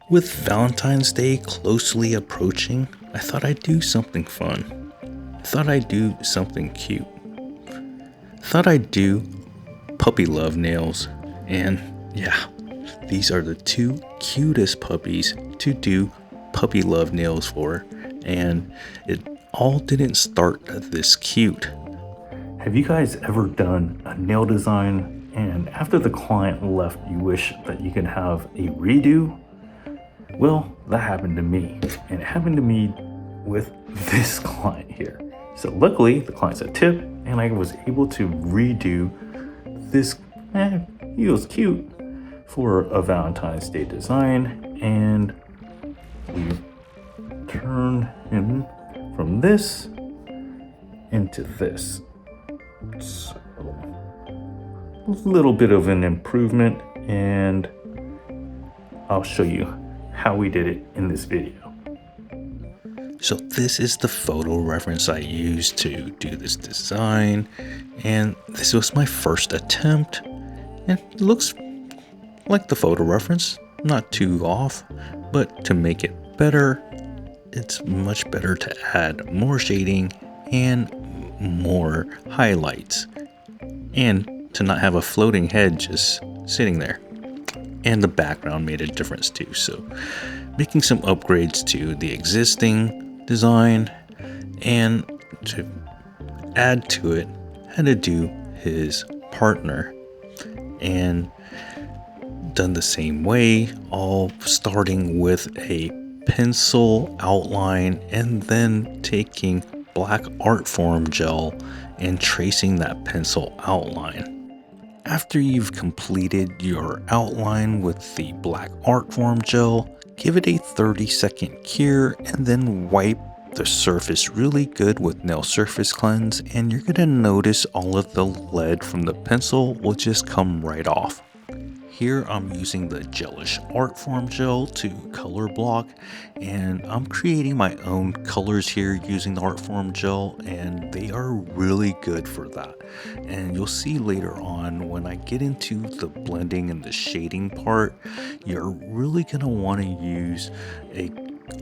With Valentine's Day closely approaching, I thought I'd do something fun. I thought I'd do something cute. I thought I'd do puppy love nails. And yeah, these are the two cutest puppies to do puppy love nails for. And it all didn't start this cute. Have you guys ever done a nail design and after the client left, you wish that you could have a redo? Well, that happened to me, and it happened to me with this client here. So luckily, the client's a tip, and I was able to redo this, he was cute, for a Valentine's Day design, and we turned him from this into this. So, a little bit of an improvement, and I'll show you how we did it in this video. So this is the photo reference I used to do this design, and this was my first attempt, and it looks like the photo reference, not too off, but to make it better, it's much better to add more shading and more highlights, and to not have a floating head just sitting there. And the background made a difference too, so making some upgrades to the existing design, and to add to it, had to do his partner, and done the same way, all starting with a pencil outline and then taking black art form gel and tracing that pencil outline. After you've completed your outline with the black art form gel, give it a 30-second cure and then wipe the surface really good with nail surface cleanse, and you're gonna notice all of the lead from the pencil will just come right off. Here I'm using the gelish art form gel to color block, and I'm creating my own colors here using the art form gel, and they are really good for that. And you'll see later on when I get into the blending and the shading part, you're really going to want to use a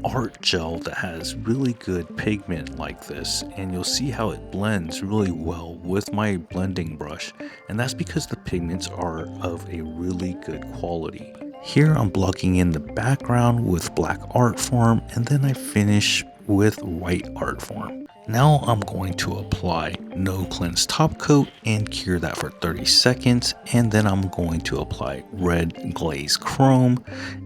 art gel that has really good pigment like this, and you'll see how it blends really well with my blending brush, and that's because the pigments are of a really good quality. Here I'm blocking in the background with black art form, and then I finish with white art form. Now I'm going to apply no cleanse top coat and cure that for 30 seconds, and then I'm going to apply red glaze chrome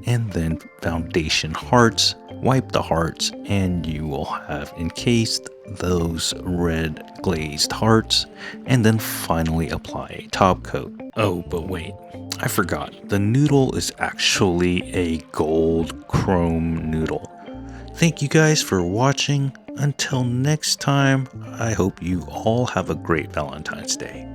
and then foundation hearts, wipe the hearts, and you will have encased those red glazed hearts, and then finally apply a top coat. Oh, but wait, I forgot, the noodle is actually a gold chrome noodle. Thank you guys for watching. Until next time, I hope you all have a great Valentine's Day.